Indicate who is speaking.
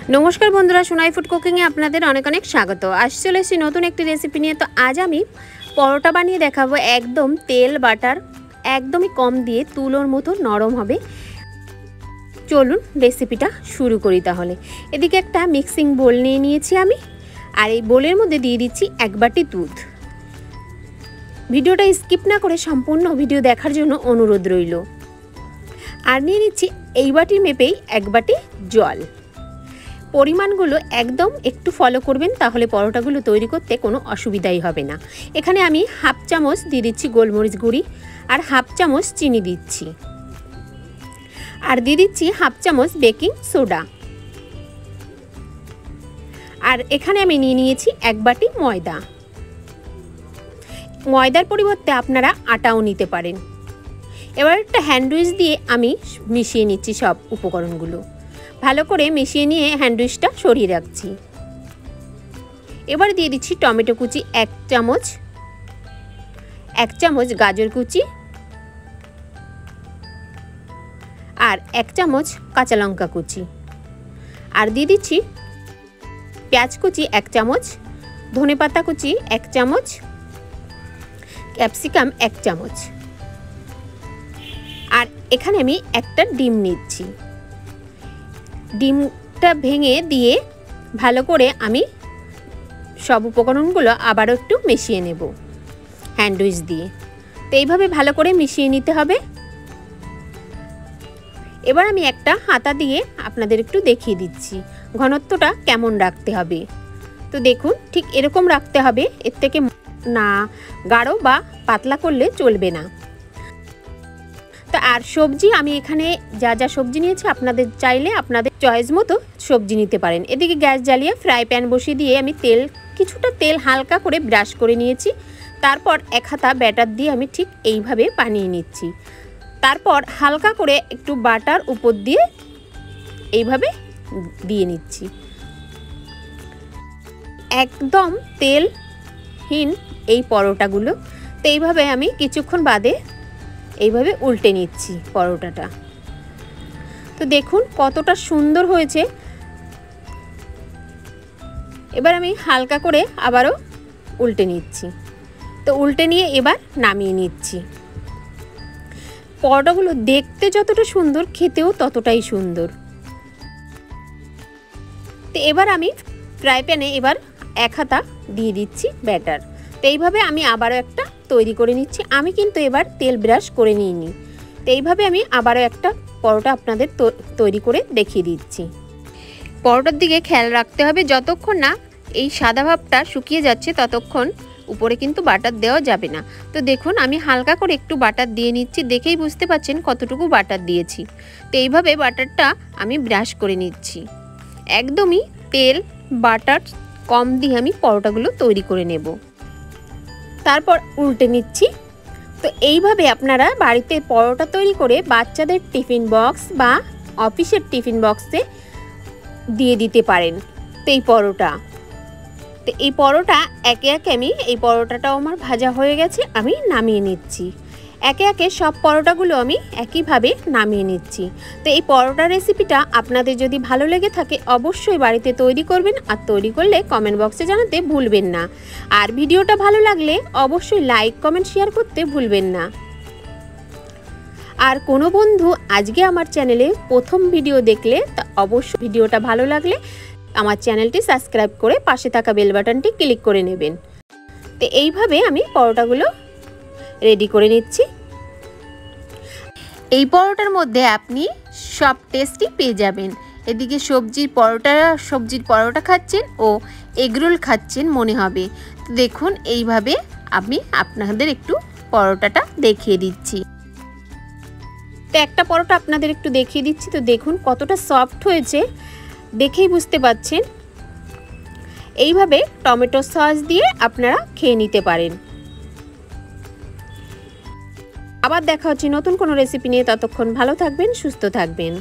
Speaker 1: नमस्कार बंधुरा सोनाई फूड कुकिंगे आपनादेर अनेक अनेक स्वागत। आज चले एसेछि नतून एकटी रेसिपि निये। तो आज आमी परोटा बानिये देखाबो। एकदम तेल बाटार एकदम कम दिए तुलोर मतो नरम होबे। चलुन रेसिपिटा शुरू करी। ताहले एदिके एकटा मिक्सिंग बोल निये नियेछि आमी, आर एई बोलेर मধ্যে दिये दिচ্ছি एक बाटी दूध। ভিডিওটা স্কিপ না করে সম্পূর্ণ ভিডিও দেখার জন্য অনুরোধ রইল। আর নিয়ে নিচ্ছি এই বাটির মেপেই এক বাটি জল। পরিমাণগুলো একদম একটু ফলো করবেন, তাহলে পরোটাগুলো তৈরি করতে কোনো অসুবিধাই হবে না। এখানে আমি হাফ চামচ দিয়ে দিচ্ছি গোলমরিচ গুঁড়ি, আর হাফ চামচ চিনি দিচ্ছি, আর দিয়ে দিচ্ছি হাফ চামচ বেকিং সোডা। আর এখানে আমি নিয়ে নিয়েছি এক বাটি ময়দা। ময়দার পরিবর্তে আপনারা আটাও নিতে পারেন। এবার একটা হ্যান্ডউইচ দিয়ে আমি মিশিয়ে নিচ্ছি সব উপকরণগুলো। ভালো করে মিশিয়ে নিয়ে হ্যান্ডউইচটা সরিয়ে রাখছি। এবার দিয়ে দিচ্ছি টমেটো কুচি এক চামচ গাজর কুচি, আর এক চামচ কাঁচা লঙ্কা কুচি, আর দিয়ে দিচ্ছি পেঁয়াজ কুচি এক চামচ, ধনেপাতা কুচি এক চামচ, ক্যাপসিকাম এক চামচ, আর এখানে আমি একটা ডিম নিচ্ছি। ডিমটা ভেঙে দিয়ে ভালো করে আমি সব উপকরণগুলো আবারও একটু মিশিয়ে নেব হ্যান্ডউইচ দিয়ে। তো এইভাবে ভালো করে মিশিয়ে নিতে হবে। এবার আমি একটা হাতা দিয়ে আপনাদের একটু দেখিয়ে দিচ্ছি ঘনত্বটা কেমন রাখতে হবে। তো দেখুন ঠিক এরকম রাখতে হবে, এর থেকে না গাঢ় বা পাতলা করলে চলবে না। তো আর সবজি আমি এখানে যা যা সবজি নিয়েছি আপনাদের চাইলে আপনাদের চয়েস মতো সবজি নিতে পারেন। এদিকে গ্যাস জ্বালিয়ে ফ্রাই প্যান বসিয়ে দিয়ে আমি কিছুটা তেল হালকা করে ব্রাশ করে নিয়েছি। তারপর এক হাতা ব্যাটার দিয়ে আমি ঠিক এইভাবে বানিয়ে নিচ্ছি। তারপর হালকা করে একটু বাটার উপর দিয়ে এইভাবে দিয়ে নিচ্ছি। একদম তেলহীন এই পরোটাগুলো। তো এইভাবে আমি কিছুক্ষণ বাদে এইভাবে উল্টে নিচ্ছি পরোটাটা। তো দেখুন কতটা সুন্দর হয়েছে। এবার আমি হালকা করে আবারও উল্টে নিচ্ছি। তো উল্টে নিয়ে এবার নামিয়ে নিচ্ছি। পরোটাগুলো দেখতে যতটা সুন্দর খেতেও ততটাই সুন্দর। তো এবার আমি ফ্রাই প্যানে এবার এক হাতা দিয়ে দিচ্ছি ব্যাটার। তো এইভাবে আমি আবারও একটা তৈরি করে নিচ্ছি। আমি কিন্তু এবার তেল ব্রাশ করে নিইনি। তো এইভাবে আমি আবারও একটা পরোটা আপনাদের তৈরি করে দেখিয়ে দিচ্ছি। পরোটার দিকে খেয়াল রাখতে হবে, যতক্ষণ না এই সাদা ভাবটা শুকিয়ে যাচ্ছে ততক্ষণ উপরে কিন্তু বাটার দেওয়া যাবে না। তো দেখুন আমি হালকা করে একটু বাটার দিয়ে নিচ্ছি, দেখেই বুঝতে পারছেন কতটুকু বাটার দিয়েছি। তো এইভাবে বাটারটা আমি ব্রাশ করে নিচ্ছি। একদমই তেল বাটার কম দিয়ে আমি পরোটাগুলো তৈরি করে নেব। তারপর উল্টে নিচ্ছি। তো এইভাবে আপনারা বাড়িতে পরোটা তৈরি করে বাচ্চাদের টিফিন বক্স বা অফিসের টিফিন বক্সে দিয়ে দিতে পারেন। তো এই পরোটা একে একে আমি এই পরোটাটাও আমার ভাজা হয়ে গেছে, আমি নামিয়ে নিচ্ছি। একে একে সব পরোটাগুলো আমি একইভাবে নামিয়ে নিচ্ছি। তো এই পরোটা রেসিপিটা আপনাদের যদি ভালো লেগে থাকে অবশ্যই বাড়িতে তৈরি করবেন, আর তৈরি করলে কমেন্ট বক্সে জানাতে ভুলবেন না। আর ভিডিওটা ভালো লাগলে অবশ্যই লাইক কমেন্ট শেয়ার করতে ভুলবেন না। আর কোনো বন্ধু আজকে আমার চ্যানেলে প্রথম ভিডিও দেখলে তা অবশ্যই ভিডিওটা ভালো লাগলে আমার চ্যানেলটি সাবস্ক্রাইব করে পাশে থাকা বেল বাটনটি ক্লিক করে নেবেন। তো এইভাবে আমি পরোটাগুলো রেডি করে নিচ্ছি। এই পরোটার মধ্যে আপনি সব টেস্টই পেয়ে যাবেন। এদিকে সবজির পরোটা খাচ্ছেন ও এগরোল খাচ্ছেন মনে হবে। তো দেখুন এইভাবে আমি আপনাদের একটু পরোটাটা দেখিয়ে দিচ্ছি। তো একটা পরোটা আপনাদের একটু দেখিয়ে দিচ্ছি। তো দেখুন কতটা সফট হয়েছে, দেখেই বুঝতে পাচ্ছেন। এইভাবে টমেটো সস দিয়ে আপনারা খেয়ে নিতে পারেন। আবার দেখা হচ্ছে নতুন কোনো রেসিপি নিয়ে। ততক্ষণ ভালো থাকবেন, সুস্থ থাকবেন।